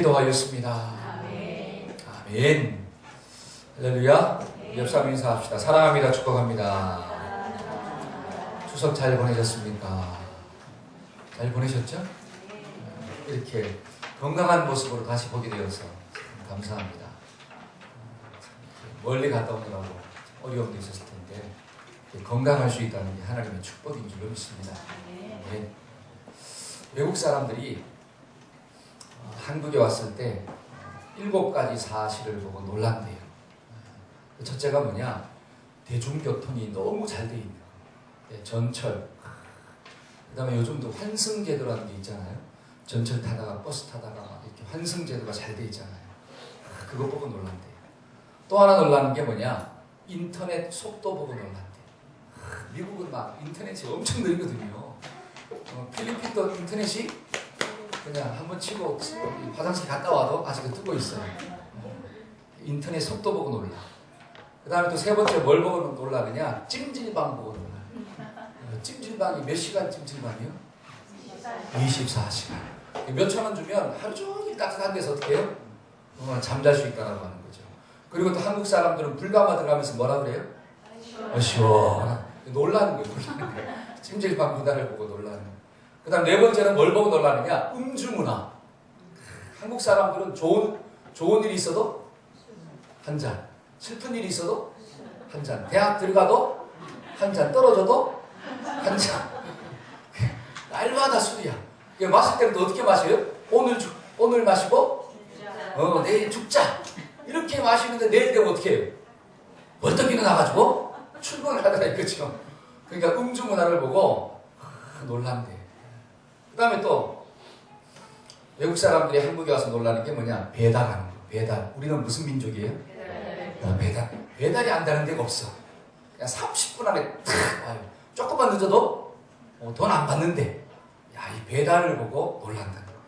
기도하였습니다. 아멘. 아멘. 할렐루야. 옆 사람 인사합시다. 사랑합니다. 축복합니다. 추석 잘 보내셨습니까? 잘 보내셨죠? 이렇게 건강한 모습으로 다시 보게 되어서 감사합니다. 멀리 갔다 오느라고 어려움도 있었을 텐데 건강할 수 있다는 게 하나님의 축복인 줄로 믿습니다. 네. 외국 사람들이 한국에 왔을 때 7가지 사실을 보고 놀란대요. 첫째가 뭐냐? 대중교통이 너무 잘 돼 있는 거예요. 전철. 그 다음에 요즘도 환승제도라는 게 있잖아요. 전철 타다가 버스 타다가 이렇게 환승제도가 잘 돼 있잖아요. 그거 보고 놀란대요. 또 하나 놀라는 게 뭐냐? 인터넷 속도 보고 놀란대요. 미국은 막 인터넷이 엄청 느리거든요. 필리핀도 인터넷이 그냥 한번 치고 화장실 갔다 와도 아직도 뜨고 있어요. 인터넷 속도 보고 놀라. 그 다음에 또 세 번째 뭘 보고 놀라느냐? 찜질방 보고 놀라. 찜질방이 몇 시간 찜질방이요? 24시간. 몇 천 원 주면 하루 종일 따뜻한 데서 어떻게 해요? 잠잘 수 있다라고 하는 거죠. 그리고 또 한국 사람들은 불가마 들어가면서 뭐라 그래요? 시원한. 놀라는 거예요. 놀라는 거예요. 찜질방 문화를 보고 놀라는 거예요. 그 다음 네 번째는 뭘 보고 놀라느냐? 음주문화. 한국 사람들은 좋은 일이 있어도 한 잔, 슬픈 일이 있어도 한 잔, 대학 들어가도 한 잔, 떨어져도 한 잔. 날마다 술이야. 마실 때는 또 어떻게 마셔요? 오늘 마시고 내일 죽자. 이렇게 마시는데 내일 되면 어떻게 해요? 벌떡 일어나가지고 출근을 하더라 이거죠. 그러니까 음주 문화를 보고 놀란대. 그 다음에 또 외국 사람들이 한국에 와서 놀라는 게 뭐냐? 배달하는 거. 배달. 우리는 무슨 민족이에요? 배달. 배달이 안 되는 데가 없어. 그냥 30분 안에 탁 와요. 조금만 늦어도 돈 안 받는데. 야, 이 배달을 보고 놀란다는 거예요.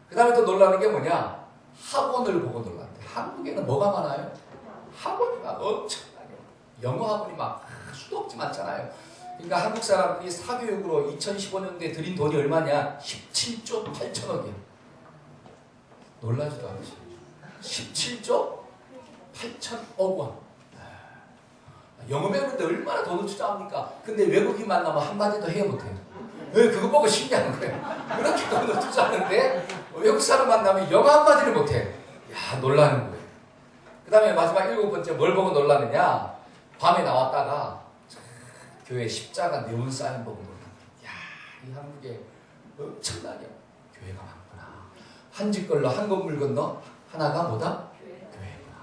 그 다음에 또 놀라는 게 뭐냐? 학원을 보고 놀란대. 한국에는 뭐가 많아요? 학원이 막 엄청나게. 영어 학원이 막 수도 없지 많잖아요. 그러니까 한국 사람들이 사교육으로 2015년도에 들인 돈이 얼마냐? 17조 8천억이에요. 놀라지도 않지. 17조 8천억 원. 영어 배우는데 얼마나 돈을 투자합니까? 근데 외국인 만나면 한마디도 해야 못해요. 왜 그거 보고 신기한 거예요. 그렇게 돈을 투자하는데 외국 사람 만나면 영어 한마디를 못해. 야, 놀라는 거예요. 그 다음에 마지막 7번째 뭘 보고 놀라느냐? 밤에 나왔다가 교회 십자가 네온 사인 보고 놀라. 야, 이 한국에 엄청나게 교회가 많구나. 한 집 걸러 한 건물 건너 하나가 뭐다? 교회구나.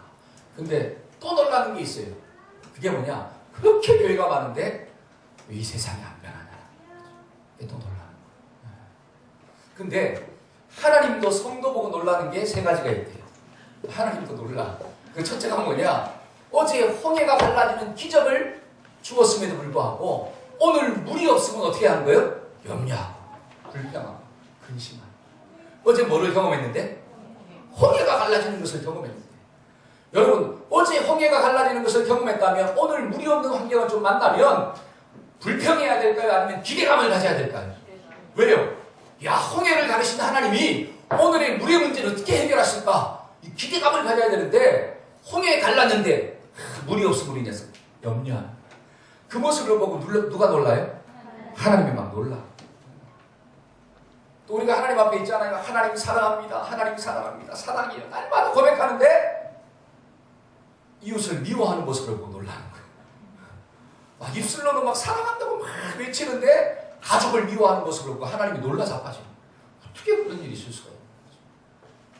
근데 또 놀라는 게 있어요. 그게 뭐냐? 그렇게 교회가 많은데 왜 이 세상이 안 변하냐? 그게 또 놀라는 거예요. 근데 하나님도 성도 보고 놀라는 게 3가지가 있대요. 하나님도 놀라. 그 첫째가 뭐냐? 어제 홍해가 갈라지는 기적을 주었음에도 불구하고 오늘 물이 없으면 어떻게 하는 거예요? 염려하고 불평하고 근심하고. 어제 뭐를 경험했는데? 홍해가 갈라지는 것을 경험했는데. 여러분, 어제 홍해가 갈라지는 것을 경험했다면 오늘 물이 없는 환경을 좀 만나면 불평해야 될까요? 아니면 기대감을 가져야 될까요? 왜요? 야, 홍해를 가르신 하나님이 오늘의 물의 문제를 어떻게 해결하실까? 이 기대감을 가져야 되는데 홍해에 갈랐는데 물이 없으면 우리 녀석 염려하는. 그 모습을 보고 누가 놀라요? 하나님이 막 놀라. 또 우리가 하나님 앞에 있잖아요. 하나님 사랑합니다. 하나님 사랑합니다. 사랑이에요. 날마다 고백하는데 이웃을 미워하는 모습을 보고 놀라는 거예요. 막 입술로는 막 사랑한다고 막 외치는데 가족을 미워하는 모습을 보고 하나님이 놀라 자빠져요. 어떻게 그런 일이 있을 수가 있는 거죠.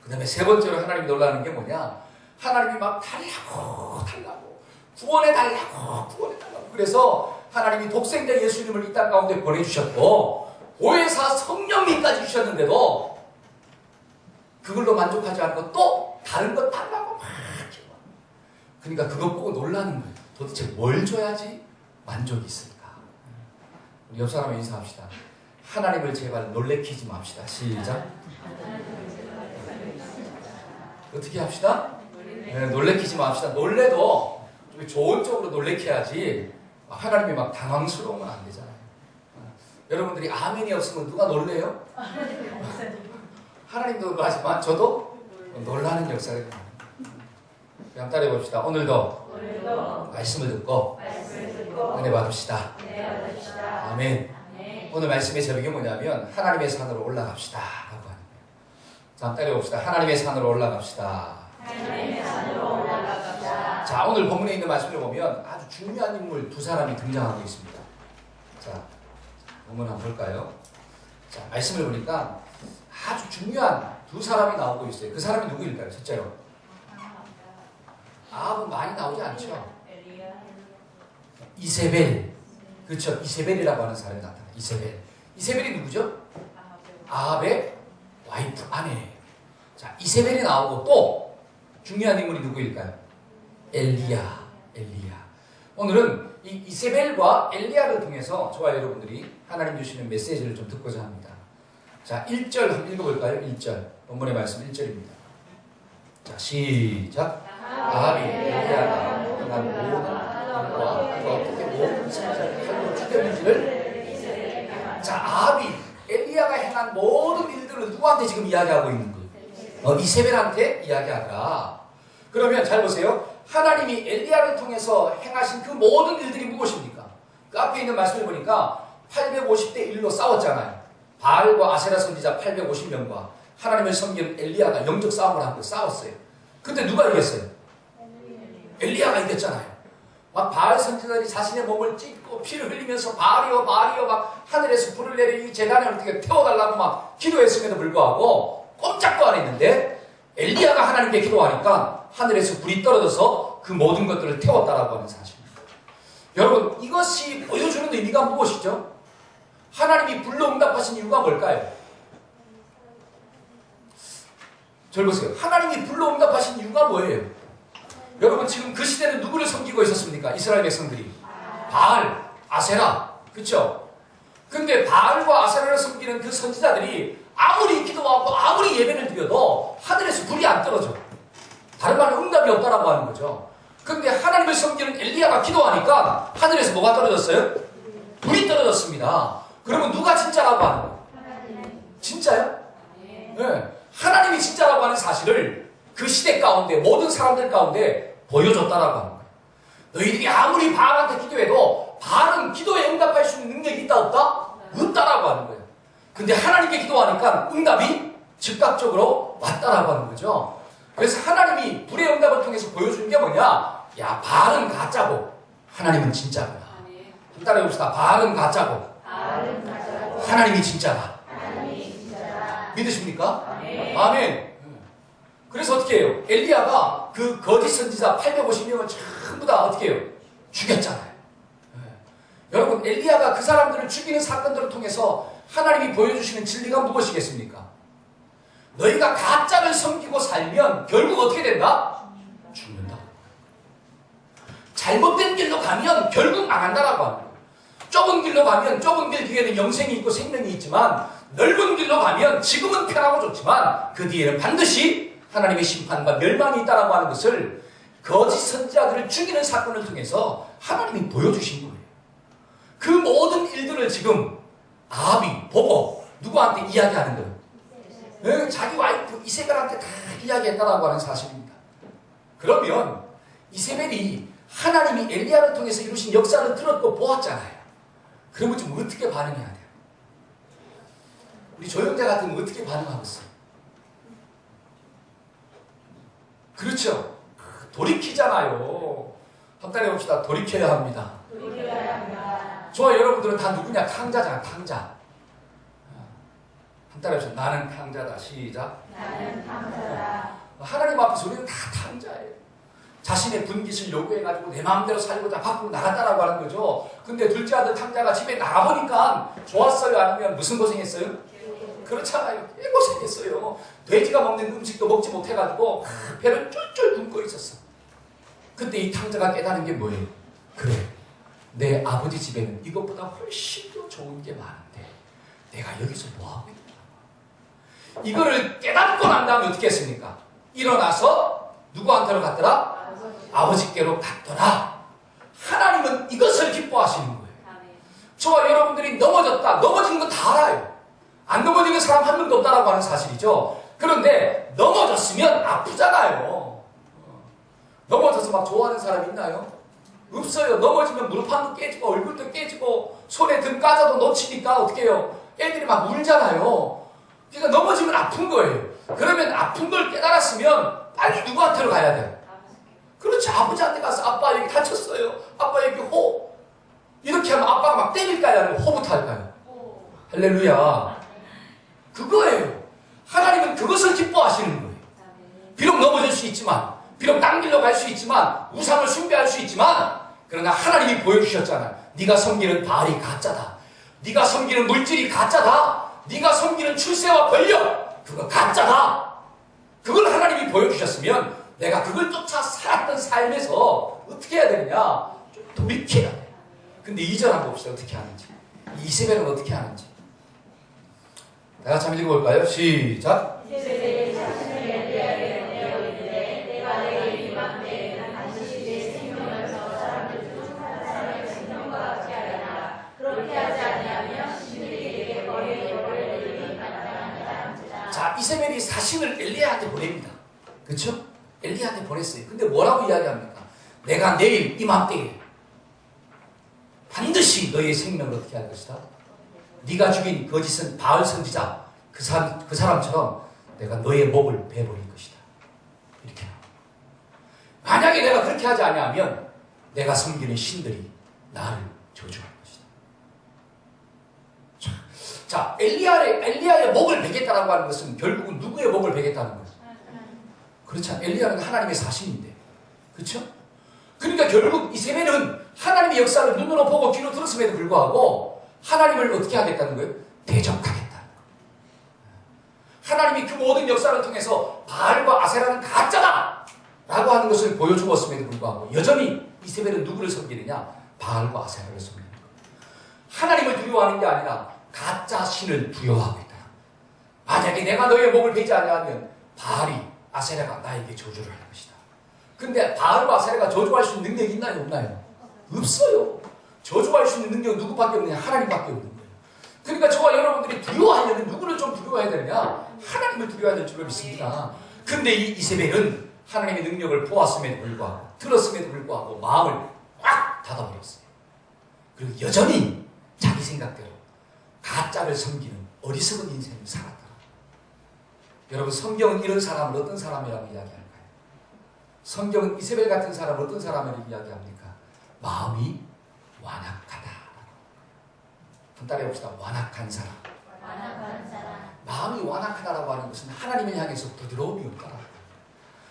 그 다음에 3번째로 하나님이 놀라는 게 뭐냐? 하나님이 막 달라고 구원해달라고. 그래서 하나님이 독생자 예수님을 이 땅 가운데 보내주셨고 보혜사 성령님까지 주셨는데도 그걸로 만족하지 않고 또 다른 것 달라고 막 그러니까 그것 보고 놀라는 거예요. 도대체 뭘 줘야지 만족이 있을까? 우리 옆 사람에 인사합시다. 하나님을 제발 놀래키지 맙시다. 시작. 어떻게 합시다? 네, 놀래키지 맙시다. 놀래도 좀 좋은 쪽으로 놀래켜야지 하나님이 막 당황스러우면 안 되잖아요. 여러분들이 아멘이 없으면 누가 놀래요? 하나님도 놀라지만 저도 놀라는 역사가 일어납니다. 한번 따라해 봅시다. 오늘도 말씀을 듣고 은혜 받읍시다. 아멘. 오늘 말씀의 제목이 뭐냐면 하나님의 산으로 올라갑시다 라고 하는 거예요. 자, 한번 따라해 봅시다. 하나님의 산으로 올라갑시다. 하나님의 산으로 올라갑시다. 자, 오늘 본문에 있는 말씀을 보면 아주 중요한 인물 두 사람이 등장하고 있습니다. 자, 본문 한번 볼까요? 자, 말씀을 보니까 아주 중요한 두 사람이 나오고 있어요. 그 사람이 누구일까요? 첫째로 아합은 많이 나오지 않죠. 이세벨, 그렇죠. 이세벨이라고 하는 사람이 나타나요. 이세벨이 누구죠? 아합의 와이프, 아내예요. 자, 이세벨이 나오고 또 중요한 인물이 누구일까요? 엘리야. 오늘은 이 이세벨과 엘리야를 통해서 저와 여러분들이 하나님 주시는 메시지를 좀 듣고자 합니다. 자, 1절 한번 읽어볼까요? 1절. 본문의 말씀 1절입니다. 자, 시작. 아합이 엘리야가 행한 모든 일과 그가 어떻게 모든 사람을 칼로 죽였는지를, 자, 아합이 엘리야가 행한 모든 일들을 누구한테 지금 이야기하고 있는 거예요? 이세벨한테 이야기하더라. 그러면 잘 보세요. 하나님이 엘리야를 통해서 행하신 그 모든 일들이 무엇입니까? 그 앞에 있는 말씀을 보니까 850대 1로 싸웠잖아요. 바알과 아세라 선지자 850명과 하나님을 섬기는 엘리야가 영적 싸움을 하고 싸웠어요. 근데 누가 이겼어요? 엘리야가 이겼잖아요. 막 바알 선지자들이 자신의 몸을 찢고 피를 흘리면서 바알이여 막 하늘에서 불을 내려 이 재단을 어떻게 태워달라고 막 기도했음에도 불구하고 꼼짝도 안 했는데 엘리야가 하나님께 기도하니까 하늘에서 불이 떨어져서 그 모든 것들을 태웠다라고 하는 사실입니다. 여러분, 이것이 보여주는 의미가 무엇이죠? 하나님이 불로 응답하신 이유가 뭘까요? 절 보세요. 하나님이 불로 응답하신 이유가 뭐예요? 여러분, 지금 그 시대는 누구를 섬기고 있었습니까? 이스라엘 백성들이. 바알, 아세라. 그렇죠? 근데 바알과 아세라를 섬기는 그 선지자들이 아무리 기도하고 아무리 예배를 드려도 하늘에서 불이 안 떨어져. 다른 말은 응답이 없다라고 하는 거죠. 근데 하나님을 섬기는 엘리야가 기도하니까 하늘에서 뭐가 떨어졌어요? 불이 떨어졌습니다. 그러면 누가 진짜라고 하는 거예요? 진짜요? 네. 하나님이 진짜라고 하는 사실을 그 시대 가운데 모든 사람들 가운데 보여줬다라고 하는 거예요. 너희들이 아무리 바알한테 기도해도 바알은 기도에 응답할 수 있는 능력이 있다 없다? 없다라고 하는 거예요. 근데 하나님께 기도하니까 응답이 즉각적으로 왔다라고 하는 거죠. 그래서 하나님이 불의 응답을 통해서 보여준 게 뭐냐? 야, 바알은 가짜고 하나님은 진짜구나. 한 따라 해봅시다. 바알은 가짜고 하나님이 진짜다. 믿으십니까? 아멘. 그래서 어떻게 해요? 엘리야가 그 거짓 선지자 850명을 전부 다 어떻게 해요? 죽였잖아요. 여러분, 엘리야가 그 사람들을 죽이는 사건들을 통해서 하나님이 보여주시는 진리가 무엇이겠습니까? 너희가 가짜를 섬기고 살면 결국 어떻게 된다? 죽는다. 잘못된 길로 가면 결국 망한다라고 합니다. 좁은 길로 가면 좁은 길 뒤에는 영생이 있고 생명이 있지만 넓은 길로 가면 지금은 편하고 좋지만 그 뒤에는 반드시 하나님의 심판과 멸망이 있다라고 하는 것을 거짓 선지자들을 죽이는 사건을 통해서 하나님이 보여주신 거예요. 그 모든 일들을 지금 아합이 보고 누구한테 이야기하는 거예요? 자기 와이프 이세벨한테 다 이야기했다라고 하는 사실입니다. 그러면 이세벨이 하나님이 엘리야를 통해서 이루신 역사를 들었고 보았잖아요. 그러면 좀 어떻게 반응해야 돼요? 우리 조영자 같으면 어떻게 반응하겠어요? 그렇죠? 돌이키잖아요. 한번 해봅시다. 돌이켜야 합니다. 저와 여러분들은 다 누구냐? 탕자잖아, 탕자. 한 따라 해봅시다. 나는 탕자다. 시작. 나는 탕자다. 하나님 앞에서 우리는 다 탕자예요. 자신의 분깃을 요구해가지고 내 마음대로 살고자 밖으로 나갔다라고 하는 거죠. 근데 둘째 아들 탕자가 집에 나가보니까 좋았어요? 아니면 무슨 고생했어요? 그렇잖아요. 꽤 고생했어요. 돼지가 먹는 음식도 먹지 못해가지고 배를 쫄쫄 굶고 있었어. 그때 이 탕자가 깨달은 게 뭐예요? 그래, 내 아버지 집에는 이것보다 훨씬 더 좋은 게 많은데 내가 여기서 뭐하고 있나? 이거를 깨닫고 난 다음에 어떻게 했습니까? 일어나서 누구한테로 갔더라? 아버지께로 갔더라. 하나님은 이것을 기뻐하시는 거예요. 저와 여러분들이 넘어졌다. 넘어지는 거 다 알아요. 안 넘어지는 사람 한 명도 없다라고 하는 사실이죠. 그런데 넘어졌으면 아프잖아요. 넘어져서 막 좋아하는 사람 있나요? 없어요. 넘어지면 무릎판도 깨지고 얼굴도 깨지고 손에 등 까져도 놓치니까 어떻게 해요? 애들이 막 울잖아요. 그러니까 넘어지면 아픈 거예요. 그러면 아픈 걸 깨달았으면 빨리 누구한테로 가야 돼요? 그렇지. 아버지한테 가서 아빠 여기 다쳤어요. 아빠 여기 호. 이렇게 하면 아빠가 막 때릴까요? 아니면 호부터 할까요? 할렐루야. 그거예요. 하나님은 그것을 기뻐하시는 거예요. 비록 넘어질 수 있지만, 비록 딴 길로 갈 수 있지만, 우상을 숭배할 수 있지만, 그러나 하나님이 보여주셨잖아요. 네가 섬기는 바알이 가짜다. 네가 섬기는 물질이 가짜다. 네가 섬기는 출세와 권력, 그거 가짜다. 그걸 하나님이 보여주셨으면 내가 그걸 쫓아 살았던 삶에서 어떻게 해야 되느냐? 좀 돌이켜야 돼. 근데 이전하고 없어요. 어떻게 하는지. 이세벨은 어떻게 하는지. 다 같이 한번 읽어볼까요? 시작. 이세벨이 자신을 엘리야에게 보내어 이르되 내가 내일 이맘 때에는 반드시 내 생명을 저 사람들 중 한 사람의 생명과 같게 하리라. 그렇게 하지 아니하면 신들에게 거리의 벌을 내리니 마땅하니라. 자, 이세벨이 사신을 엘리야한테 보냅니다. 그렇죠? 엘리야한테 보냈어요. 근데 뭐라고 이야기합니까? 내가 내일 이맘때에 반드시 너의 생명을 어떻게 할 것이다. 네가 죽인 거짓은 바알 선지자 그 사람처럼 내가 너의 목을 베버릴 것이다. 이렇게. 만약에 내가 그렇게 하지 아니하면 내가 섬기는 신들이 나를 저주할 것이다. 자, 엘리야의 목을 베겠다라고 하는 것은 결국은 누구의 목을 베겠다는 거예요? 그렇지 않아요. 엘리야는 하나님의 사신인데. 그렇죠? 그러니까 결국 이세벨은 하나님의 역사를 눈으로 보고 귀로 들었음에도 불구하고 하나님을 어떻게 하겠다는 거예요? 대적하겠다는 거예요. 하나님이 그 모든 역사를 통해서 바알과 아세라는 가짜다! 라고 하는 것을 보여주었음에도 불구하고 여전히 이세벨은 누구를 섬기느냐? 바알과 아세라를 섬기는 거예요. 하나님을 두려워하는 게 아니라 가짜 신을 두려워하고 있다. 만약에 내가 너의 목을 베지 아니하면 바알이 아세라가 나에게 저주를 할 것이다. 근데 바알과 아세라가 저주할 수 있는 능력이 있나요? 없나요? 없어요. 저주할 수 있는 능력은 누구밖에 없느냐? 하나님밖에 없는 거예요. 그러니까 저와 여러분들이 두려워하려면 누구를 좀 두려워해야 되느냐? 하나님을 두려워해야 될 줄로 믿습니다. 근데 이 이세벨은 하나님의 능력을 보았음에도 불구하고 들었음에도 불구하고 마음을 꽉 닫아버렸어요. 그리고 여전히 자기 생각대로 가짜를 섬기는 어리석은 인생을 살았다. 여러분, 성경은 이런 사람을 어떤 사람이라고 이야기할까요? 성경은 이세벨 같은 사람을 어떤 사람이라고 이야기합니까? 마음이 완악하다. 한 따라 해봅시다. 완악한 사람. 마음이 완악하다라고 하는 것은 하나님을 향해서 부드러움이 없다.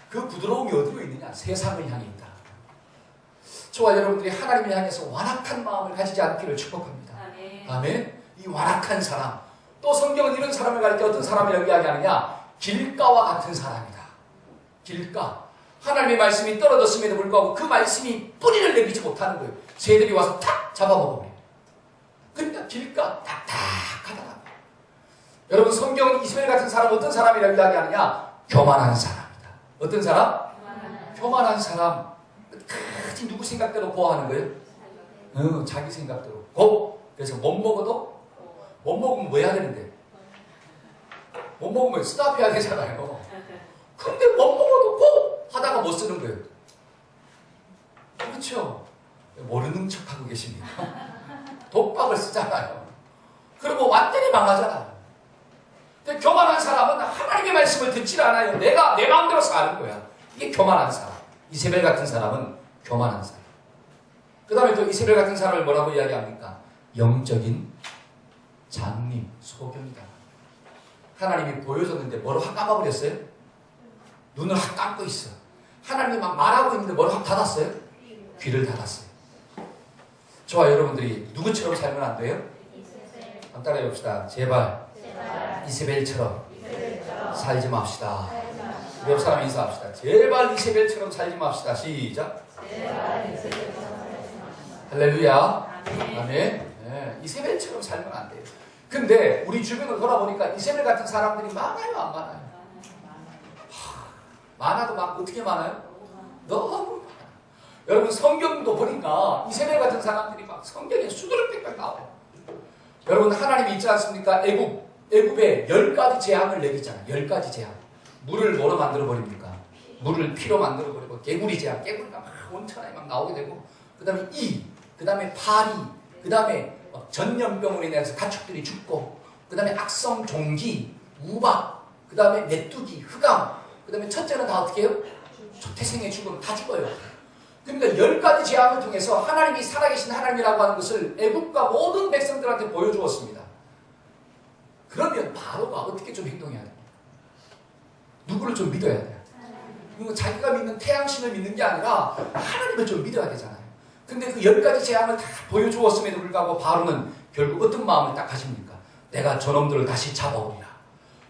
그 부드러움이 어디로 있느냐? 세상을 향해 있다. 저와 여러분들이 하나님을 향해서 완악한 마음을 가지지 않기를 축복합니다. 아멘. 이 완악한 사람. 또 성경은 이런 사람을 가릴 때 어떤 사람이라고 이야기하느냐? 길가와 같은 사람이다. 길가. 하나님의 말씀이 떨어졌음에도 불구하고 그 말씀이 뿌리를 내리지 못하는 거예요. 새들이 와서 탁 잡아먹어버려요. 그러니까 길가 딱딱하더라고요. 여러분, 성경은 이스라엘 같은 사람 어떤 사람이라고 이야기하느냐? 교만한 사람이다. 어떤 사람? 교만한 사람. 끝까지 누구 생각대로 보호하는 거예요? 자기 생각대로. 그래서 못 먹어도 못 먹으면 뭐 해야 되는데? 못 먹으면 스탑해야 되잖아요. 근데 못 먹어도 꼭 하다가 못 쓰는 거예요. 그렇죠? 모르는 척하고 계십니다. 독박을 쓰잖아요. 그리고 완전히 망하잖아요. 근데 교만한 사람은 하나님의 말씀을 듣질 않아요. 내가 내 마음대로 사는 거야. 이게 교만한 사람. 이세벨 같은 사람은 교만한 사람. 그 다음에 또 이세벨 같은 사람을 뭐라고 이야기합니까? 영적인 장님, 소경이다. 하나님이 보여줬는데 뭐로 확 감아버렸어요? 눈을 확 감고 있어. 하나님이 막 말하고 있는데 뭐로 확 닫았어요? 귀를 닫았어요. 저와 여러분들이 누구처럼 살면 안 돼요? 한번 따라해 봅시다. 제발 이세벨처럼 살지 맙시다. 옆 사람 인사합시다. 제발 이세벨처럼 살지 맙시다. 시작. 할렐루야. 아멘. 네, 이세벨처럼 살면 안 돼요. 근데 우리 주변을 돌아보니까 이세벨 같은 사람들이 많아요, 안 많아요? 많아도 막 어떻게 많아요? 너무 많아요. 여러분, 성경도 보니까 이세벨 같은 사람들이 막 성경에 수두룩백백 나와요. 여러분, 하나님이 있지 않습니까? 애굽 애굽에 10가지 재앙을 내리잖아요. 10가지 재앙. 물을 뭐로 만들어 버립니까? 물을 피로 만들어 버리고 개구리 재앙, 개구리가 막 온천에 막 나오게 되고, 그 다음에 그 다음에 파리, 그 다음에 전염병으로 인해서 가축들이 죽고, 그 다음에 악성 종기, 우박, 그 다음에 메뚜기, 흑암, 그 다음에 첫째는 다 어떻게 해요? 태생의 죽음, 다 죽어요. 그러니까 10가지 재앙을 통해서 하나님이 살아계신 하나님이라고 하는 것을 애국과 모든 백성들한테 보여주었습니다. 그러면 바로가 어떻게 좀 행동해야 됩니까? 누구를 좀 믿어야 돼요? 그리고 자기가 믿는 태양신을 믿는 게 아니라 하나님을 좀 믿어야 되잖아요. 근데 그 10가지 재앙을 다 보여주었음에도 불구하고 바로는 결국 어떤 마음을 딱 가집니까? 내가 저놈들을 다시 잡아오리라.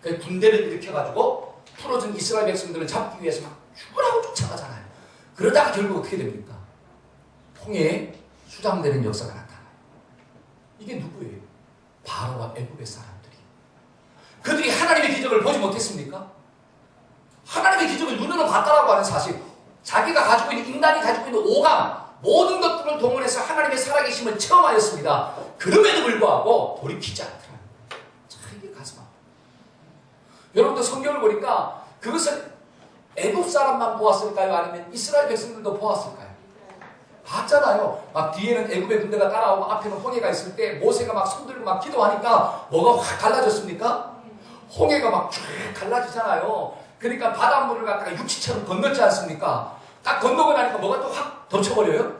그래서 군대를 일으켜가지고 풀어진 이스라엘 백성들을 잡기 위해서 막 죽으라고 쫓아가잖아요. 그러다가 결국 어떻게 됩니까? 홍해에 수장되는 역사가 나타나요. 이게 누구예요? 바로와 애굽의 사람들이. 그들이 하나님의 기적을 보지 못했습니까? 하나님의 기적을 눈으로 봤다라고 하는 사실, 자기가 가지고 있는, 인간이 가지고 있는 오감, 모든 것들을 동원해서 하나님의 살아계심을 체험하였습니다. 그럼에도 불구하고 돌이키지 않더라고요. 참 이게 가슴 아파요. 여러분도 성경을 보니까 그것을 애굽 사람만 보았을까요? 아니면 이스라엘 백성들도 보았을까요? 봤잖아요. 막 뒤에는 애굽의 군대가 따라오고 앞에는 홍해가 있을 때 모세가 막 손들고 막 기도하니까 뭐가 확 갈라졌습니까? 홍해가 막 쭉 갈라지잖아요. 그러니까 바닷물을 갖다가 육지처럼 건넜지 않습니까? 딱 건너고 나니까 뭐가 또 확 덮쳐버려요?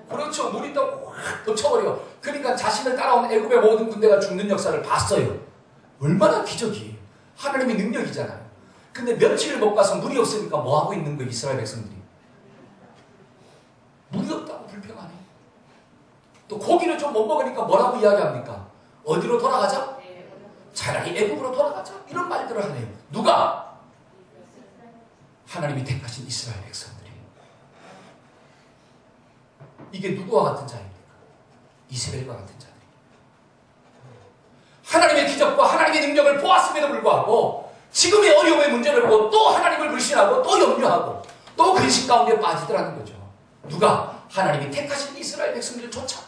그렇죠. 물이 또 확 덮쳐버려. 그러니까 자신을 따라온 애굽의 모든 군대가 죽는 역사를 봤어요. 얼마나 기적이에요. 하나님의 능력이잖아요. 근데 며칠을 못 가서 물이 없으니까 뭐 하고 있는 거예요, 이스라엘 백성들이? 물이 없다고 불평하네. 또 고기를 좀 못 먹으니까 뭐라고 이야기합니까? 어디로 돌아가자? 차라리 애굽으로 돌아가자. 이런 말들을 하네요. 누가? 하나님이 택하신 이스라엘 백성들이. 이게 누구와 같은 자입니까? 이스라엘과 같은 자들. 하나님의 기적과 하나님의 능력을 보았음에도 불구하고 지금의 어려움의 문제를 보고 또 하나님을 불신하고 또 염려하고 또 근심 가운데 빠지더라는 거죠. 누가? 하나님이 택하신 이스라엘 백성들조차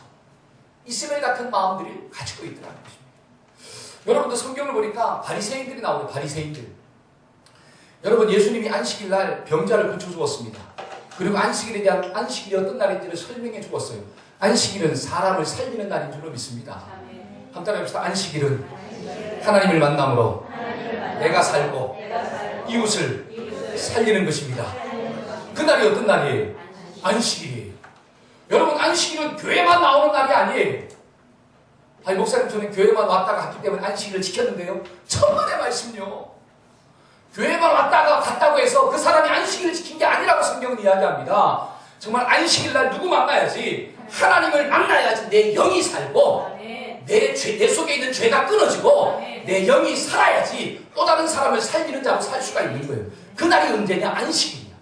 이스라엘 같은 마음들을 가지고 있더라는 것입니다. 여러분도 성경을 보니까 바리새인들이 나오죠. 바리새인들. 여러분, 예수님이 안식일 날 병자를 고쳐주었습니다. 그리고 안식일에 대한 안식일이 어떤 날인지를 설명해 주었어요. 안식일은 사람을 살리는 날인 줄로 믿습니다. 한번 해봅시다. 안식일은 하나님을 만남으로 내가 살고 이웃을 살리는 것입니다. 그날이 어떤 날이에요? 안식일이에요. 여러분, 안식일은 교회만 나오는 날이 아니에요. 아니, 목사님, 저는 교회만 왔다가 갔기 때문에 안식일을 지켰는데요. 천만의 말씀요. 교회만 왔다가 갔다고 해서 그 사람이 안식일을 지킨 게 아니라고 성경은 이야기합니다. 정말 안식일 날 누구 만나야지? 하나님을 만나야지 내 영이 살고 내 속에 있는 죄가 끊어지고 내 영이 살아야지 또 다른 사람을 살리는 자로 살 수가 있는 거예요. 그날이 언제냐? 안식일이야.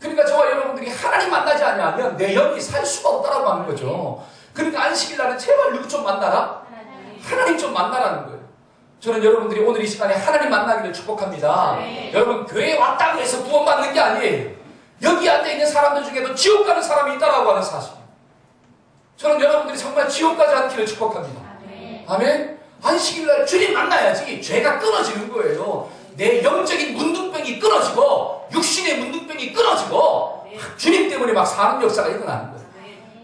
그러니까 저와 여러분들이 하나님 만나지 않으면 내 영이 살 수가 없다라고 하는 거죠. 그러니까 안식일 날은 제발 누구 좀 만나라? 하나님 좀 만나라는 거예요. 저는 여러분들이 오늘 이 시간에 하나님 만나기를 축복합니다. 여러분, 교회에 왔다고 해서 구원받는 게 아니에요. 여기 앉아있는 사람들 중에도 지옥 가는 사람이 있다라고 하는 사실. 저는 여러분들이 정말 지옥 가지 않기를 축복합니다. 아멘. 안식일날 주님 만나야지 죄가 끊어지는 거예요. 내 영적인 문둥병이 끊어지고 육신의 문둥병이 끊어지고 주님 때문에 막 사는 역사가 일어나는 거예요.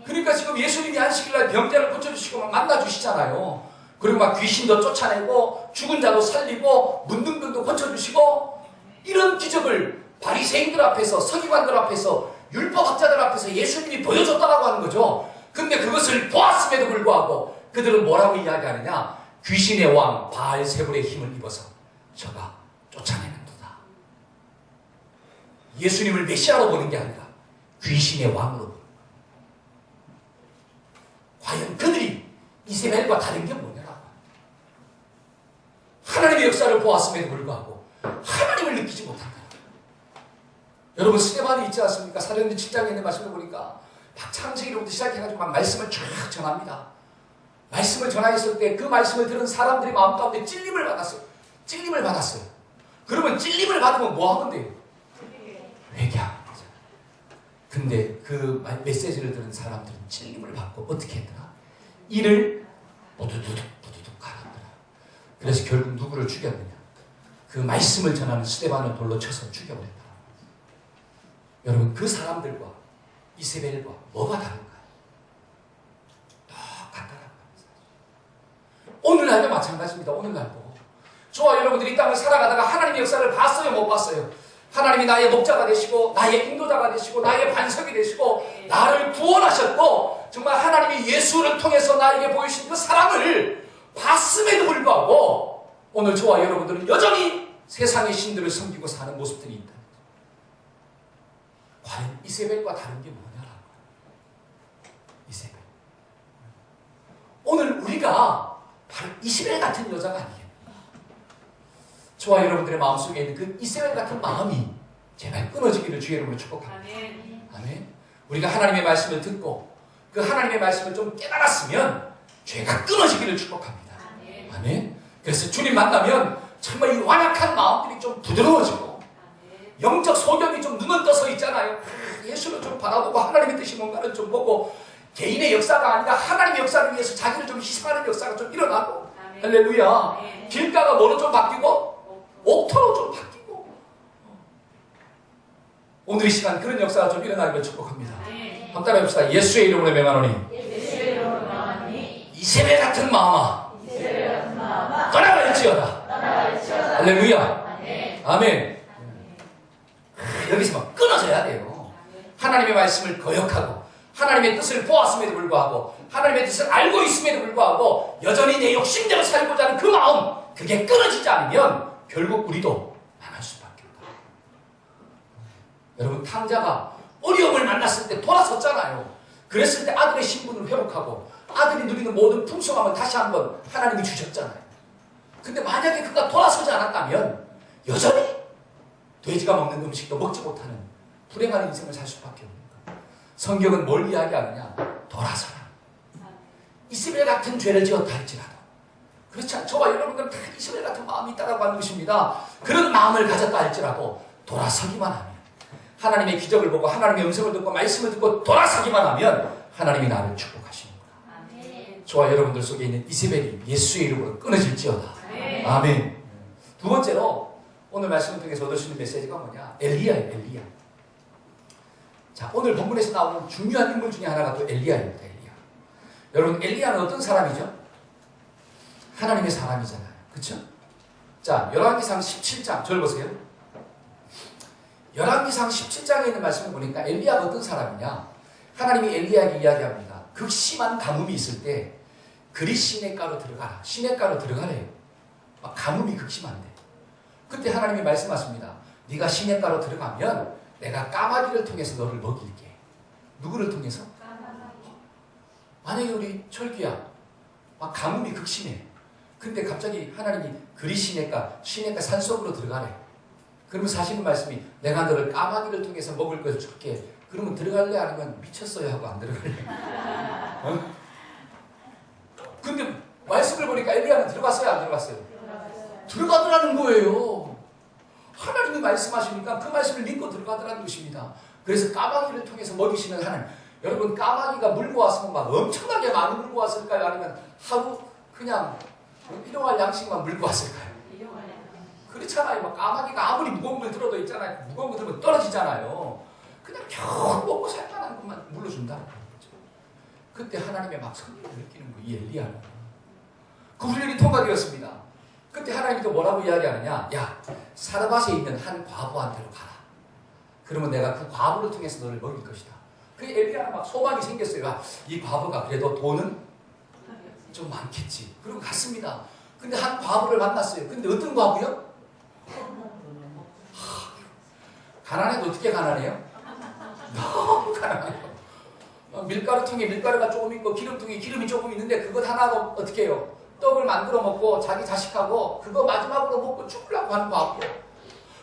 그러니까 지금 예수님이 안식일날 병자를 고쳐주시고 막 만나주시잖아요. 그리고 막 귀신도 쫓아내고 죽은 자도 살리고 문둥병도 고쳐주시고 이런 기적을 바리새인들 앞에서 서기관들 앞에서 율법학자들 앞에서 예수님이 보여줬다라고 하는 거죠. 근데 그것을 보았음에도 불구하고 그들은 뭐라고 이야기하느냐? 귀신의 왕 바알세불의 힘을 입어서 저가 쫓아내는도다. 예수님을 메시아로 보는 게 아니라 귀신의 왕으로 보는 거예요. 과연 그들이 이세벨과 다른 게 뭐냐라고. 하나님의 역사를 보았음에도 불구하고 하나님을 느끼지 못한다. 여러분, 스데반이 있지 않습니까? 사도행전 7장에 있는 말씀을 보니까 막 창세기로부터 시작해가지고 막 말씀을 쫙 전합니다. 말씀을 전하였을 때 그 말씀을 들은 사람들이 마음 가운데 찔림을 받았어요. 찔림을 받았어요. 그러면 찔림을 받으면 뭐 하면 돼요? 회개하면 되잖아요. 근데 그 메시지를 들은 사람들은 찔림을 받고 어떻게 했더라? 이를 부두둑 갈았더라. 그래서 결국 누구를 죽였느냐? 그 말씀을 전하는 스데반을 돌로 쳐서 죽여버렸다. 여러분, 그 사람들과 이세벨과 뭐가 다른가요? 똑같다라는 겁니다. 오늘날도 마찬가지입니다. 오늘날도 저와 여러분들이 이 땅을 살아가다가 하나님의 역사를 봤어요, 못 봤어요? 하나님이 나의 목자가 되시고 나의 인도자가 되시고 나의 반석이 되시고 나를 구원하셨고 정말 하나님이 예수를 통해서 나에게 보이신 그 사랑을 봤음에도 불구하고 오늘 저와 여러분들은 여전히 세상의 신들을 섬기고 사는 모습들이 있다. 과연 이세벨과 다른 게 뭐냐라고. 이세벨. 오늘 우리가 바로 이세벨 같은 여자가 아니에요. 저와 여러분들의 마음속에 있는 그 이세벨 같은 마음이 제발 끊어지기를 주의 이름으로 축복합니다. 아멘. 우리가 하나님의 말씀을 듣고 그 하나님의 말씀을 좀 깨달았으면 죄가 끊어지기를 축복합니다. 아멘. 그래서 주님 만나면 정말 이 완악한 마음들이 좀 부드러워지고 영적 소견이 좀 눈을 떠서 있잖아요. 예수를 좀 바라보고 하나님의 뜻이 뭔가를 좀 보고 개인의 역사가 아니라 하나님의 역사를 위해서 자기를 좀 희생하는 역사가 좀 일어나고 할렐루야. 길가가 뭐로 좀 바뀌고 옥토로 좀 바뀌고 오늘 이 시간 그런 역사가 좀 일어나기를 축복합니다. 한번 따라 해봅시다. 예수의 이름으로 명하노니 이세벨 같은 마음아 떠나갈지어다. 할렐루야. 아멘. 여기서 막 끊어져야 돼요. 하나님의 말씀을 거역하고 하나님의 뜻을 보았음에도 불구하고 하나님의 뜻을 알고 있음에도 불구하고 여전히 내 욕심대로 살고자 하는 그 마음, 그게 끊어지지 않으면 결국 우리도 망할 수밖에 없다. 여러분, 탕자가 어려움을 만났을 때 돌아섰잖아요. 그랬을 때 아들의 신분을 회복하고 아들이 누리는 모든 풍성함을 다시 한번 하나님이 주셨잖아요. 근데 만약에 그가 돌아서지 않았다면 여전히 돼지가 먹는 음식도 먹지 못하는 불행한 인생을 살 수밖에 없는 거예요. 성경은 뭘 이야기하느냐? 돌아서라. 이스라엘 같은 죄를 지었다 할지라도 그렇지 않죠? 저와 여러분들은 다 이스라엘 같은 마음이 있다라고 하는 것입니다. 그런 마음을 가졌다 할지라도 돌아서기만 하면 하나님의 기적을 보고 하나님의 음성을 듣고 말씀을 듣고 돌아서기만 하면 하나님이 나를 축복하시는 거예요. 저와 여러분들 속에 있는 이세벨이 예수의 이름으로 끊어질지어다. 아멘. 두 번째로 오늘 말씀을 통해서 얻을 수 있는 메시지가 뭐냐? 엘리야예요. 엘리야. 자, 오늘 본문에서 나오는 중요한 인물 중에 하나가 또 엘리야입니다. 엘리야. 여러분, 엘리야는 어떤 사람이죠? 하나님의 사람이잖아요. 그렇죠? 자, 열왕기상 17장 저를 보세요. 열왕기상 17장에 있는 말씀을 보니까 엘리야가 어떤 사람이냐? 하나님이 엘리야에게 이야기합니다. 극심한 가뭄이 있을 때 그리 시냇가로 들어가라. 시냇가로 들어가래요. 막 가뭄이 극심한데. 그때 하나님이 말씀하십니다. 네가 시냇가로 들어가면 내가 까마귀를 통해서 너를 먹일게. 누구를 통해서? 만약에 우리 철기야 막 가뭄이 극심해. 근데 갑자기 하나님이 그리 시냇가 산속으로 들어가래. 그러면 사시는 말씀이 내가 너를 까마귀를 통해서 먹을 것을 줄게. 그러면 들어갈래? 아니면 미쳤어요? 하고 안 들어갈래? 어? 근데 말씀을 보니까 엘리야는 들어갔어요? 안 들어갔어요? 들어가더라는 거예요. 하나님이 말씀하시니까 그 말씀을 믿고 들어가더라는 것입니다. 그래서 까마귀를 통해서 먹이시는 하나님. 여러분, 까마귀가 물고 왔으면 막 엄청나게 많이 물고 왔을까요? 아니면 하루 그냥 일용할 양식만 물고 왔을까요? 그렇잖아요. 막 까마귀가 아무리 무거운 걸 들어도 있잖아요. 무거운 거 들으면 떨어지잖아요. 그냥 겨우 먹고 살만한 것만 물러준다는 거죠. 그때 하나님의 막 성령을 느끼는 거예요. 이 엘리야는. 그 훈련이 통과되었습니다. 그때 하나님이 또 뭐라고 이야기하느냐? 야, 사르밧에 있는 한 과부한테로 가라. 그러면 내가 그 과부를 통해서 너를 먹일 것이다. 그 엘리야는 막 소망이 생겼어요. 아, 이 과부가 그래도 돈은 좀 많겠지. 그리고 갔습니다. 근데 한 과부를 만났어요. 근데 어떤 과부요? 가난해도 어떻게 가난해요? 너무 가난해요. 밀가루통에 밀가루가 조금 있고 기름통에 기름이 조금 있는데 그것 하나로 어떻게 해요? 떡을 만들어 먹고 자기 자식하고 그거 마지막으로 먹고 죽으려고 하는 과부요.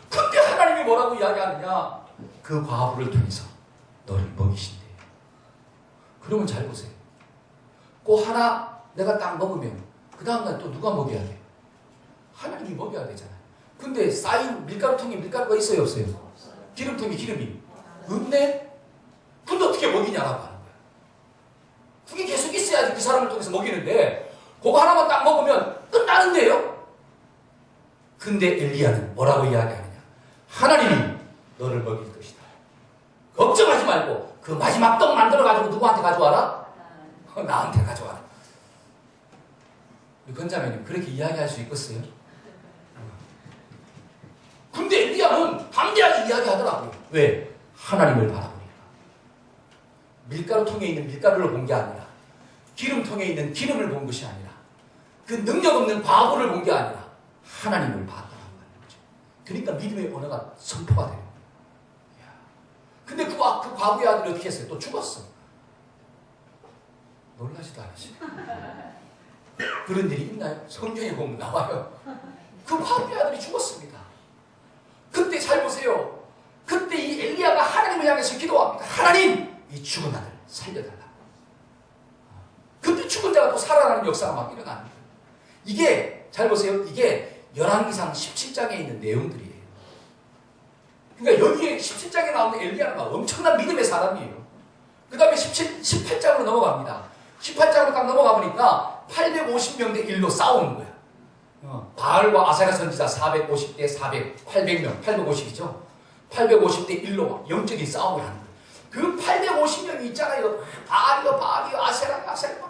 근데 하나님이 뭐라고 이야기하느냐? 그 과부를 통해서 너를 먹이신대. 그러면 잘 보세요. 그 하나 내가 딱 먹으면 그 다음날 또 누가 먹여야 돼? 하나님이 먹여야 되잖아요. 근데 쌓인 밀가루통에 밀가루가 있어요? 없어요? 기름통에 기름이 없네? 근데 어떻게 먹이냐라고 하는 거야. 그게 계속 있어야지 그 사람을 통해서 먹이는데 그거 하나만 딱 먹으면 끝나는데요? 근데 엘리야는 뭐라고 이야기하느냐? 하나님이 너를 먹일 것이다. 걱정하지 말고 그 마지막 떡 만들어가지고 누구한테 가져와라? 나한테 가져와라. 우리 권자매님 그렇게 이야기할 수 있겠어요? 근데 엘리야는 담대하게 이야기하더라고요. 왜? 하나님을 바라보니까. 밀가루통에 있는 밀가루를 본 게 아니라, 기름통에 있는 기름을 본 것이 아니라, 그 능력 없는 바보를 본 게 아니라 하나님을 봤다는 거죠. 그러니까 믿음의 언어가 선포가 돼요. 근데 그 과부의 아들이 어떻게 했어요? 또 죽었어. 놀라지도 않으시네. 그런 일이 있나요? 성경에 보면 나와요. 그 과부의 아들이 죽었습니다. 그때 잘 보세요. 그때 이 엘리야가 하나님을 향해서 기도합니다. 하나님, 이 죽은 아들 살려달라. 그때 죽은 자가 또 살아나는 역사가 막 일어납니다. 이게 잘 보세요. 이게 열왕기상 17장에 있는 내용들이에요. 그러니까 여기에 17장에 나오는 엘리야는 막 엄청난 믿음의 사람이에요. 그 다음에 18장으로 넘어갑니다. 18장으로 딱 넘어가 보니까 850명 대 1로 싸우는 거야. 바알과 아사랴 선지자 450대 400, 800명, 850이죠. 850대 1로 막 영적인 싸움을 하는 거예요. 그 850명이 있잖아요. 바알이요, 아사랴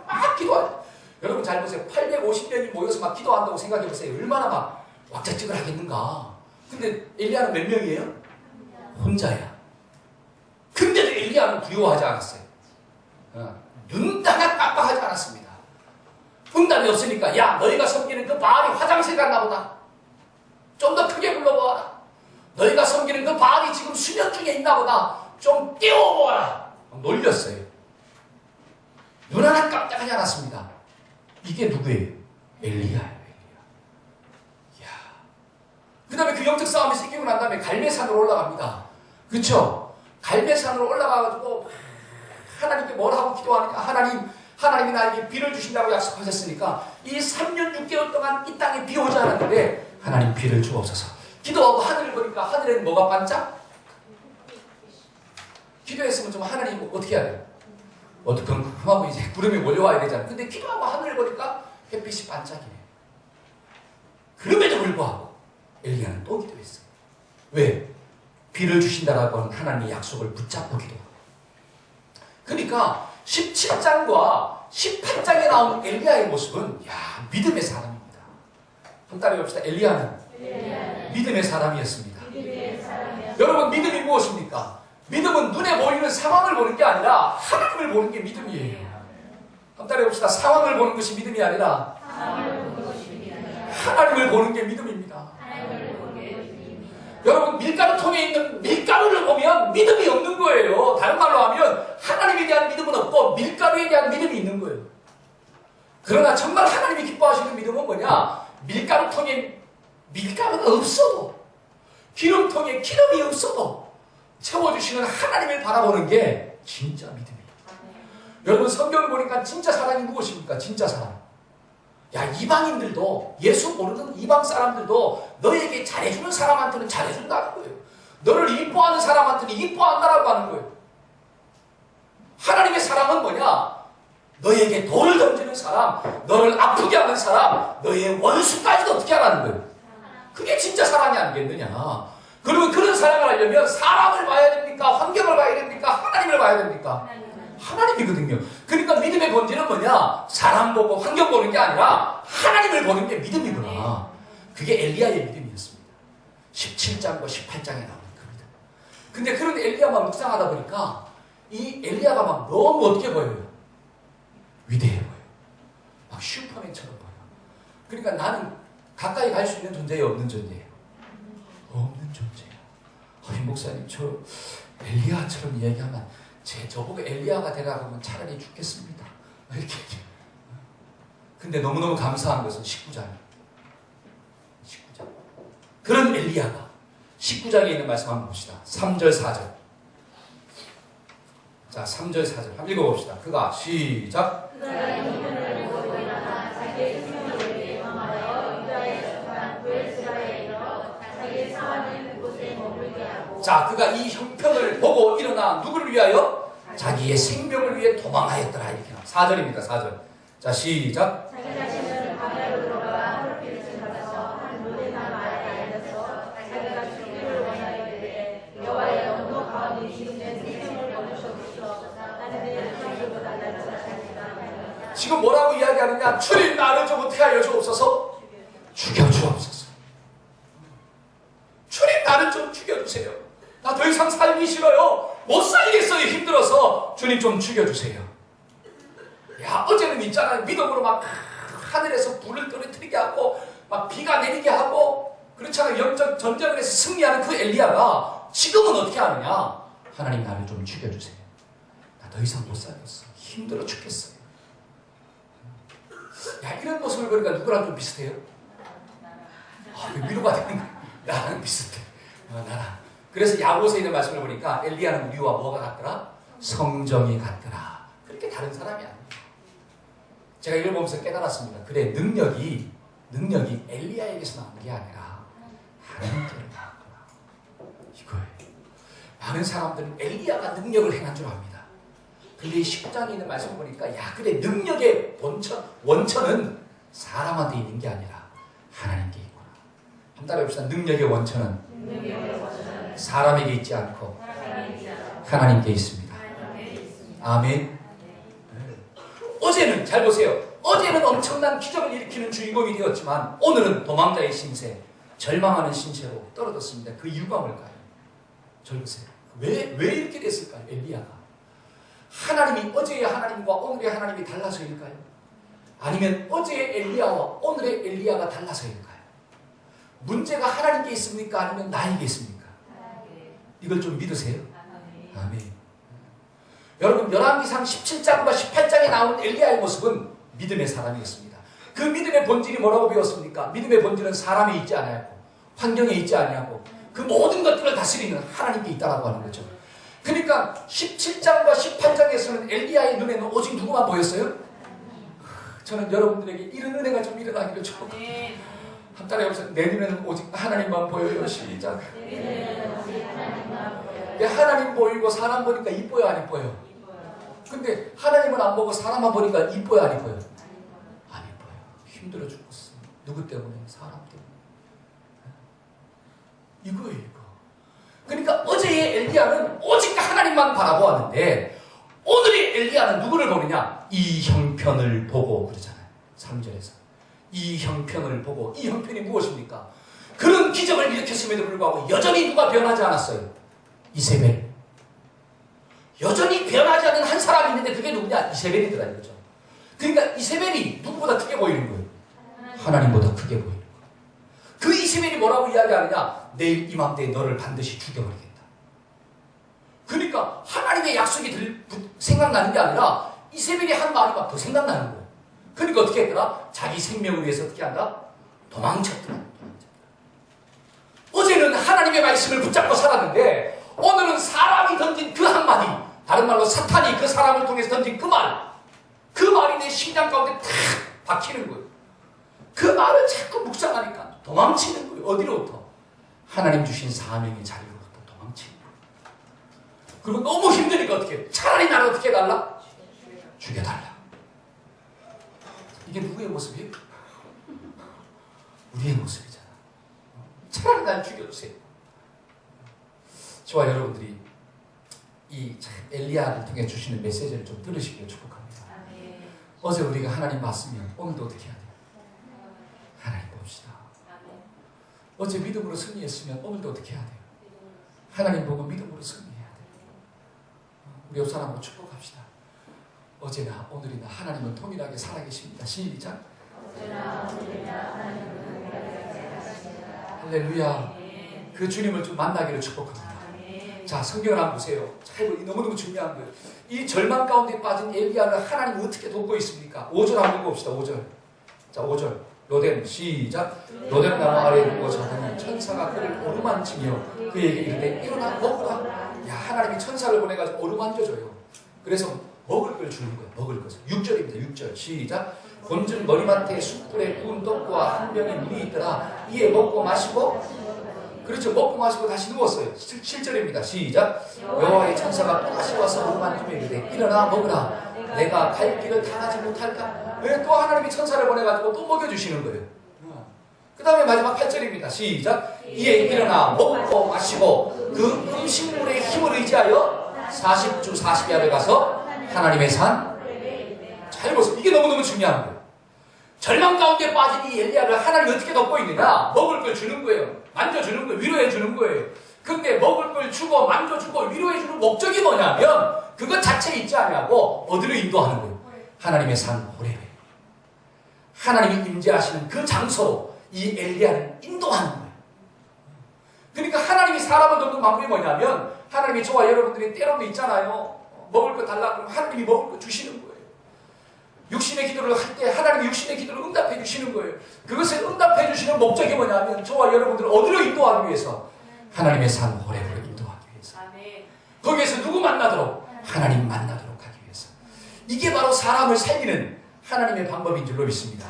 막 기도하죠. 여러분 잘 보세요. 850명이 모여서 막 기도한다고 생각해 보세요. 얼마나 막 왁자지껄 하겠는가. 근데 엘리야는 몇 명이에요? 혼자야. 근데도 엘리야는 두려워하지 않았어요. 눈 하나 깜빡하지 않았습니다. 응답이 없으니까 야 너희가 섬기는 그 바알이 화장실 갔나 보다. 좀 더 크게 불러보아라. 너희가 섬기는 그 바알이 지금 수면 중에 있나 보다. 좀 띄워보아라. 놀렸어요. 눈 하나 깜짝하지 않았습니다. 이게 누구예요? 엘리야예요. 그 다음에 그 영적 싸움이 생기고 난 다음에 갈매산으로 올라갑니다. 그렇죠? 갈매산으로 올라가가지고 하나님께 뭘 하고 기도하느냐. 하나님이 나에게 비를 주신다고 약속하셨으니까 이 3년 6개월 동안 이 땅에 비 오지 않았는데 하나님 비를 주옵소서. 기도하고 하늘을 보니까 하늘에는 뭐가 반짝? 기도했으면 좀 하나님 어떻게 해야 돼요? 어떻게 하면 이제 구름이 몰려와야 되잖아요. 근데 기도하고 하늘을 보니까 햇빛이 반짝이네. 그럼에도 불구하고 엘리야는 또 기도했어요. 왜? 비를 주신다라고 하는 하나님의 약속을 붙잡고 기도하고. 그러니까 17장과 18장에 나온 엘리야의 모습은 믿음의 사람입니다. 한번 따라해 봅시다. 엘리야는 믿음의 사람이었습니다. 여러분 믿음이 무엇입니까? 믿음은 눈에 보이는 상황을 보는 게 아니라 하나님을 보는 게 믿음이에요. 한번 따라해 봅시다. 상황을 보는 것이 믿음이 아니라 하나님을 보는 게 믿음입니다. 여러분 밀가루통에 있는 밀가루를 보면 믿음이 없는 거예요. 다른 말로 하면 하나님에 대한 믿음은 없고 밀가루에 대한 믿음이 있는 거예요. 그러나 정말 하나님이 기뻐하시는 믿음은 뭐냐? 밀가루통에 밀가루가 없어도 기름통에 기름이 없어도 채워주시는 하나님을 바라보는 게 진짜 믿음이에요. 여러분 성경을 보니까 진짜 사랑이 무엇입니까? 진짜 사랑. 이방인들도 예수 모르는 이방 사람들도 너에게 잘해주는 사람한테는 잘해준다는 거예요. 너를 이뻐하는 사람한테는 이뻐한다라고 하는 거예요. 하나님의 사랑은 뭐냐? 너에게 돌을 던지는 사람, 너를 아프게 하는 사람, 너의 원수까지도 어떻게 하라는 거예요. 그게 진짜 사랑이 아니겠느냐. 그러면 그런 사랑을 하려면 사람을 봐야 됩니까? 환경을 봐야 됩니까? 하나님을 봐야 됩니까? 하나님이거든요. 그러니까 믿음의 본질은 뭐냐? 사람 보고 환경 보는 게 아니라 하나님을 보는 게 믿음이구나. 그게 엘리야의 믿음이었습니다. 17장과 18장에 나오는 겁니다. 근데 그런 엘리야만 묵상하다 보니까 이 엘리야가 막 너무 어떻게 보여요? 위대해 보여요. 막 슈퍼맨처럼 보여요. 그러니까 나는 가까이 갈 수 있는 존재예요? 없는 존재예요? 없는 존재예요. 목사님 저 엘리야처럼 얘기하면 저보고 엘리야가 되라고 차라리 죽겠습니다. 이렇게. 근데 너무너무 감사한 것은 19장. 그런 엘리야가 19장에 있는 말씀 한번 봅시다. 3절 4절. 자 3절 4절 한번 읽어봅시다. 그가 시작. 자, 그가 이 형편을 보고 일어나 누구를 위하여? 자기의 생명을 위해 도망하였더라. 이렇게 나와. 4절입니다. 4절. 자, 시작. 자기 자신을 광야로 들어가 하루피를 받아서 한 노대나 마을에 지금 뭐라고 이야기하느냐? 주님 나를 좀 어떻게 하여 주옵소서? 죽여주옵소서. 주님 나를 좀 죽여주세요. 나 더 이상 살기 싫어요. 못 살겠어요. 힘들어서 주님 좀 죽여주세요. 야, 어제는 있잖아요. 믿음으로 막 하늘에서 불을 떨어뜨리게 하고 막 비가 내리게 하고 그렇잖아요. 영적 전쟁을 해서 승리하는 그 엘리야가 지금은 어떻게 하느냐? 하나님 나를 좀 죽여주세요. 나 더 이상 못 살겠어. 힘들어 죽겠어요. 야, 이런 모습을 보니까 누구랑 좀 비슷해요? 위로가 되는 거야. 나랑 비슷해. 나랑. 그래서 야고보서에 있는 말씀을 보니까 엘리야는 우리와 뭐가 같더라? 성정이 같더라. 그렇게 다른 사람이 아니에요. 제가 이걸 보면서 깨달았습니다. 그래, 능력이 엘리야에게서 나온 게 아니라 하나님께로 나왔구나. 이거예요. 많은 사람들은 엘리야가 능력을 행한 줄 압니다. 근데 이 19장에 있는 말씀을 보니까 야, 그래, 능력의 원천은 사람한테 있는 게 아니라 하나님께 있구나. 한번 따라해봅시다. 능력의 원천은 사람에게 있지 않고 하나님께 있습니다. 아멘. 어제는 잘 보세요. 어제는 엄청난 기적을 일으키는 주인공이 되었지만 오늘은 도망자의 신세, 절망하는 신세로 떨어졌습니다. 그 이유가 뭘까요? 절 보세요. 왜 이렇게 됐을까요? 엘리야가 하나님이 어제의 하나님과 오늘의 하나님이 달라서일까요? 아니면 어제의 엘리야와 오늘의 엘리야가 달라서일까요? 문제가 하나님께 있습니까? 아니면 나에게 있습니까? 이걸 좀 믿으세요? 아멘. 여러분, 열왕기상 17장과 18장에 나온 엘리야의 모습은 믿음의 사람이었습니다. 그 믿음의 본질이 뭐라고 배웠습니까? 믿음의 본질은 사람에 있지 않았고 환경에 있지 않냐고 그 모든 것들을 다스리는 하나님께 있다라고 하는 거죠. 그러니까 17장과 18장에서는 엘리야의 눈에는 오직 누구만 보였어요? 저는 여러분들에게 이런 은혜가 좀 일어나기를 축복합니다. 한 달에 없어요. 내 눈에는 오직 하나님만 보여요. 시작. 내 하나님 보이고 사람 보니까 이뻐요, 안 이뻐요? 근데 하나님은 안 보고 사람만 보니까 이뻐요, 안 이뻐요? 안 이뻐요. 힘들어 죽겠어. 누구 때문에? 사람 때문에. 이거예요, 이거. 그러니까 어제의 엘리야는 오직 하나님만 바라보았는데 오늘의 엘리야는 누구를 보느냐? 이 형편을 보고 그러잖아요. 3절에서. 이 형편을 보고, 이 형편이 무엇입니까? 그런 기적을 일으켰음에도 불구하고 여전히 누가 변하지 않았어요? 이세벨. 여전히 변하지 않는 한 사람이 있는데 그게 누구냐? 이세벨이더라 이거죠. 그러니까 이세벨이 누구보다 크게 보이는 거예요? 하나님보다 크게 보이는 거예요. 그 이세벨이 뭐라고 이야기하느냐? 내일 이맘때에 너를 반드시 죽여버리겠다. 그러니까 하나님의 약속이 생각나는 게 아니라 이세벨이 한 말이 막 더 생각나는 거예요. 그러니까 어떻게 했더라? 자기 생명을 위해서 어떻게 한다? 도망쳤더라. 어제는 하나님의 말씀을 붙잡고 살았는데 오늘은 사람이 던진 그 한마디, 다른 말로 사탄이 그 사람을 통해서 던진 그 말, 그 말이 내 심장 가운데 탁 박히는 거예요. 그 말을 자꾸 묵상하니까 도망치는 거예요. 어디로부터? 하나님 주신 사명의 자리로부터 도망치는 거예요. 그리고 너무 힘드니까 어떻게? 차라리 나를 어떻게 해달라? 죽여달라. 이게 누구의 모습이에요? 우리의 모습이잖아. 차라리 날 죽여주세요. 저와 여러분들이 이 엘리야를 통해 주시는 메시지를 좀 들으시길 축복합니다. 어제 우리가 하나님 봤으면 오늘도 어떻게 해야 돼요? 하나님 봅시다. 어제 믿음으로 승리했으면 오늘도 어떻게 해야 돼요? 하나님 보고 믿음으로 승리해야 돼요. 우리 옆 사람으로 축복합시다. 어제나 오늘이나 하나님은 동일하게 살아계십니다. 시작. 할렐루야. 그 주님을 좀 만나기를 축복합니다. 자, 성경을 한번 보세요. 자, 이거 너무너무 중요한 거예요. 이 절망 가운데 빠진 엘리야를 하나님 어떻게 돕고 있습니까? 5절 한번 읽어봅시다. 5절. 자, 5절. 로뎀 시작. 로뎀 나무 아래에 누워 자더니 천사가 그를 어루만지며 그에게 이르되 일어나 먹으라. 야, 하나님이 천사를 보내가지고 어루만져줘요. 그래서 먹을 걸 주는 거예요. 먹을 것을. 6절입니다. 6절 시작. 본즉 머리맡에 숯불에 구운 떡과 한 병의 물이 있더라. 이에 먹고 마시고, 그렇죠, 먹고 마시고 다시 누웠어요. 7절입니다. 시작. 여호와의 천사가 또 다시 와서 어루만지며 이르되 일어나 먹으라. 내가 갈 길을 다 가지 못할까? 왜 또 하나님이 천사를 보내가지고 또 먹여주시는 거예요. 그 다음에 마지막 8절입니다. 시작. 이에 일어나 먹고 마시고 그 음식물의 힘을 의지하여 40주 40야를 가서 하나님의 산. 자, 잘 보세요. 이게 너무너무 중요한 거예요. 절망 가운데 빠진 이 엘리야를 하나님이 어떻게 덮고 있느냐? 먹을 걸 주는 거예요. 만져주는 거예요. 위로해 주는 거예요. 근데 먹을 걸 주고 만져주고 위로해 주는 목적이 뭐냐면 그것 자체에 있지 않냐고 어디로 인도하는 거예요? 하나님의 산 호렙에. 하나님이 임재하시는 그 장소로 이 엘리야를 인도하는 거예요. 그러니까 하나님이 사람을 돕는 방법이 뭐냐면 하나님이 저와 여러분들이 때로도 있잖아요. 먹을 거 달라고 하면 하나님이 먹을 거 주시는 거예요. 육신의 기도를 할 때 하나님이 육신의 기도를 응답해 주시는 거예요. 그것을 응답해 주시는 목적이 뭐냐면 저와 여러분들을 어디로 인도하기 위해서? 하나님의 산 호렙으로 인도하기 위해서. 거기에서 누구 만나도록? 하나님 만나도록 하기 위해서. 이게 바로 사람을 살리는 하나님의 방법인 줄로 믿습니다.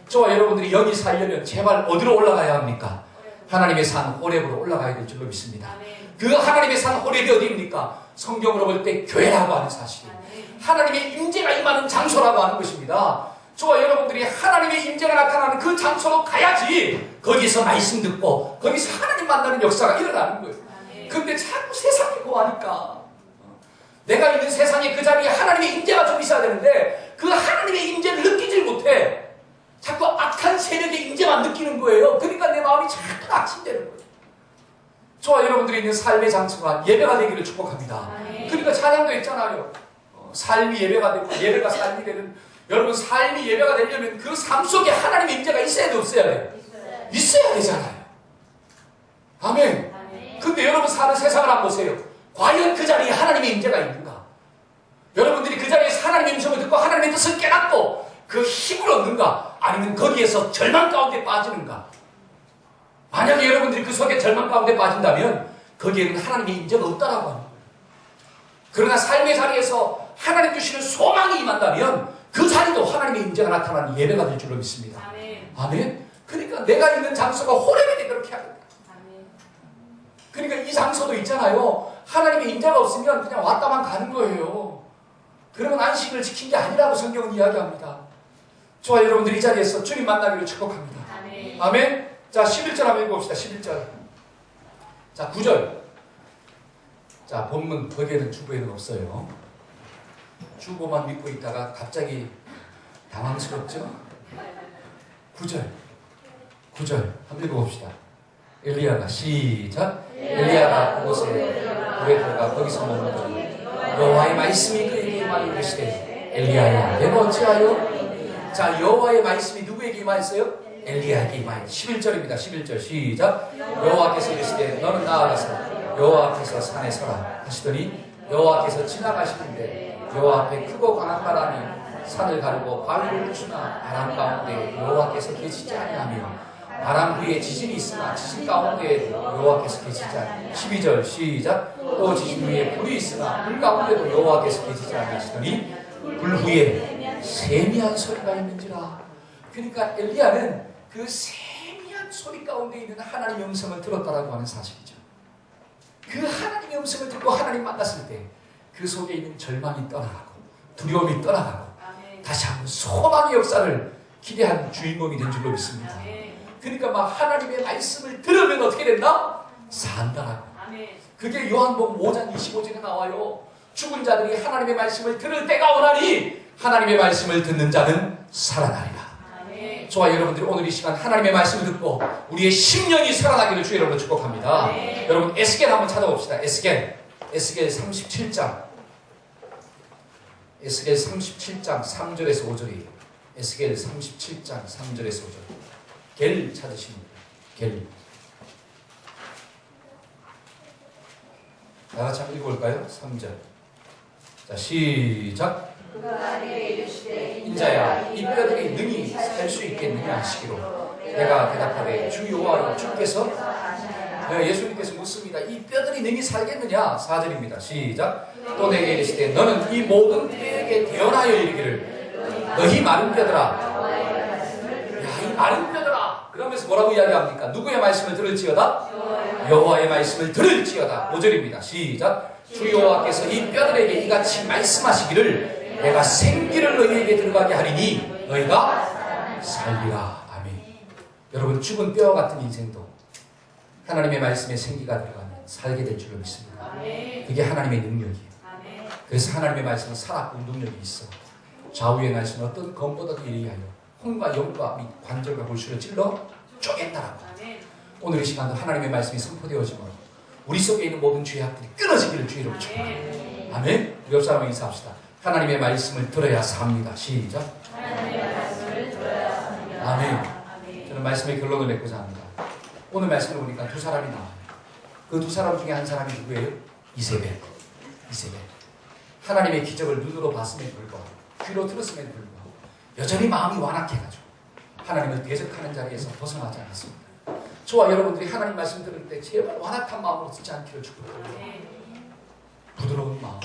저와 여러분들이 영이 살려면 제발 어디로 올라가야 합니까? 하나님의 산 호렙으로 올라가야 될 줄로 믿습니다. 그 하나님의 산 호렙이 어디입니까? 성경으로 볼 때 교회라고 하는 사실이에요. 하나님의 임재가 임하는 장소라고 하는 것입니다. 저와 여러분들이 하나님의 임재가 나타나는 그 장소로 가야지 거기서 말씀 듣고 거기서 하나님 만나는 역사가 일어나는 거예요. 근데 자꾸 세상에 고하니까 내가 있는 세상에 그 자리에 하나님의 임재가 좀 있어야 되는데 그 하나님의 임재를 느끼질 못해. 자꾸 악한 세력의 임재만 느끼는 거예요. 그러니까 내 마음이 자꾸 낙심되는 거예요. 저와 여러분들이 있는 삶의 장소가 예배가 되기를 축복합니다. 그러니까 찬양도 있잖아요. 삶이 예배가 되고 예배가 삶이 되는 여러분 삶이 예배가 되려면 그 삶 속에 하나님의 임재가 있어야 돼 없어야 돼요? 있어야 되잖아요. 아멘. 근데 여러분 사는 세상을 한번 보세요. 과연 그 자리에 하나님의 임재가 있는가? 여러분들이 그 자리에서 하나님의 음성을 듣고 하나님의 뜻을 깨닫고 그 힘을 얻는가? 아니면 거기에서 절망 가운데 빠지는가? 만약에 여러분들이 그 속에 절망 가운데 빠진다면 거기에는 하나님의 임재가 없다라고 하는 거예요. 그러나 삶의 자리에서 하나님 주시는 소망이 임한다면 그 자리도 하나님의 임재가 나타나는 예배가 될 줄로 믿습니다. 아멘. 그러니까 내가 있는 장소가 호렙이 그렇게 하겠다. 그러니까 이 장소도 있잖아요. 하나님의 임재가 없으면 그냥 왔다만 가는 거예요. 그러면 안식을 지킨 게 아니라고 성경은 이야기합니다. 저와 여러분들이 이 자리에서 주님 만나기를 축복합니다. 아멘. 자, 11절 한번 읽어봅시다. 11절. 자, 9절. 자, 본문 거기에는 주보에는 없어요. 주보만 믿고 있다가 갑자기 당황스럽죠? 9절. 9절. 한번 읽어봅시다. 엘리야가 시작. 엘리야가 그곳에 물에 들어가 거기서 머무르니 여호와의 말씀이 그에게 임하여 이르시되 엘리야야 내가 어찌하여? 자, 여호와의 말씀이 누구에게 임하였어요? 엘리야에게 임하여. 11절입니다. 11절 시작. 여호와께서 이르시되 너는 나아가서 여호와 앞에서 산에 서라 하시더니 여호와께서 지나가시는데 여호와 앞에 크고 강한 바람이 산을 가르고 바위를 부수나 바람 가운데 여호와께서 계시지 아니하며 바람 위에 지진이 있으나 지진 가운데 여호와께서 계시지 아니하며. 12절 시작. 또 지진 위에 불이 있으나 불 가운데도 여호와께서 계시지 아니하시더니 불 위에 세미한 소리가 있는지라. 그러니까 엘리야는 그 세미한 소리 가운데 있는 하나님의 음성을 들었다라고 하는 사실이죠. 그 하나님의 음성을 듣고 하나님 만났을 때 그 속에 있는 절망이 떠나가고 두려움이 떠나가고 다시 한번 소망의 역사를 기대한 주인공이 된 줄로 믿습니다. 그러니까 막 하나님의 말씀을 들으면 어떻게 된다? 산다라고. 그게 요한복음 5장 25절에 나와요. 죽은 자들이 하나님의 말씀을 들을 때가 오나니 하나님의 말씀을 듣는 자는 살아나리라. 저와 여러분들이 오늘 이 시간 하나님의 말씀을 듣고 우리의 심령이 살아나기를 주 여러분을 축복합니다. 여러분 에스겔 한번 찾아봅시다. 에스겔 37장. 에스겔 37장 3절에서 5절이에요. 에스겔 37장 3절에서 5절. 겔 찾으시면 돼요. 겔. 다 같이 한번 읽어볼까요? 3절. 자, 시작. 인자야, 이 뼈들이 능히 살 수 있겠느냐 하시기로 내가 대답하되 주 여호와여 주께서 예수님께서 묻습니다. 이 뼈들이 능히 살겠느냐? 4절입니다. 시작. 또 내게 이르시되 너는 이 모든 뼈에게 대언하여 이르기를 너희 마른 뼈들아, 야, 이 마른 뼈들아. 그러면서 뭐라고 이야기합니까? 누구의 말씀을 들을지어다? 여호와의 말씀을 들을지어다. 5절입니다. 시작. 주 여호와께서 이 뼈들에게 이같이 말씀하시기를 내가 생기를 너희에게 들어가게 하리니 너희가 살리라. 아멘. 여러분 죽은 뼈 같은 인생도 하나님의 말씀에 생기가 들어가면 살게 될 줄로 믿습니다. 그게 하나님의 능력이에요. 그래서 하나님의 말씀은 살아있고 능력이 있어. 좌우에 나신 어떤 검보다도 예리하여 혼과 영과 및 관절과 골수를 찔러 쪼갠다라고. 오늘 이 시간도 하나님의 말씀이 선포되어지므로 우리 속에 있는 모든 죄악들이 끊어지기를 주의 이름으로 축복합니다. 아멘. 우리 옆 사람과 인사합시다. 하나님의 말씀을 들어야 삽니다. 시작. 하나님의 말씀을 들어야 삽니다. 아멘. 저는 말씀의 결론을 맺고자 합니다. 오늘 말씀을 보니까 두 사람이 나와요. 그 두 사람 중에 한 사람이 누구예요? 이세벨. 하나님의 기적을 눈으로 봤음에 불구하고 귀로 들었음에 불구하고 여전히 마음이 완악해가지고 하나님을 대적하는 자리에서 벗어나지 않았습니다. 저와 여러분들이 하나님 말씀 들을 때 제발 완악한 마음으로 듣지 않기를 축복합니다. 부드러운 마음,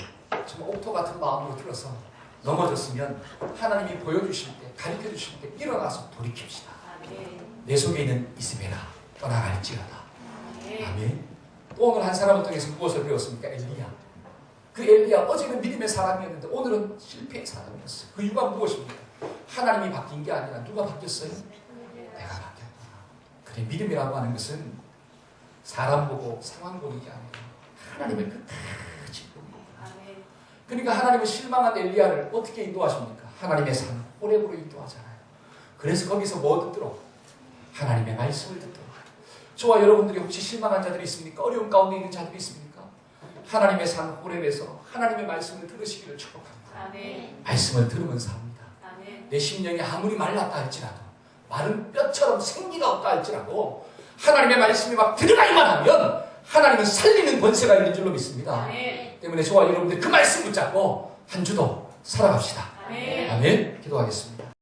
정말 옥토 같은 마음으로 들어서 넘어졌으면 하나님이 보여주실 때, 가르쳐주실 때 일어나서 돌이킵시다. 내 속에 있는 이스벨아 떠나갈지어다. 아멘. 또 오늘 한 사람을 통해서 무엇을 배웠습니까? 엘리야. 그 엘리야 어제는 믿음의 사람이었는데 오늘은 실패의 사람이었어요. 그 이유가 무엇입니까? 하나님이 바뀐 게 아니라 누가 바뀌었어요? 내가 바뀌었구나. 그래, 믿음이라고 하는 것은 사람 보고 상황 보는 게 아니라 하나님을 끝까지 보는 거구나. 그러니까 하나님은 실망한 엘리야를 어떻게 인도하십니까? 하나님의 산 호렙으로 인도하잖아요. 그래서 거기서 뭐 듣도록? 하나님의 말씀을 듣도록. 저와 여러분들이 혹시 실망한 자들이 있습니까? 어려운 가운데 있는 자들이 있습니까? 하나님의 산 호렙에서 하나님의 말씀을 들으시기를 축복합니다. 아멘. 말씀을 들으면 삽니다. 아멘. 내 심령이 아무리 말랐다 할지라도 마른 뼈처럼 생기가 없다 할지라도 하나님의 말씀이 막 들어가기만 하면 하나님은 살리는 권세가 있는 줄로 믿습니다. 아멘. 때문에 저와 여러분들 그 말씀 붙잡고 한 주도 살아갑시다. 아멘. 아멘. 기도하겠습니다.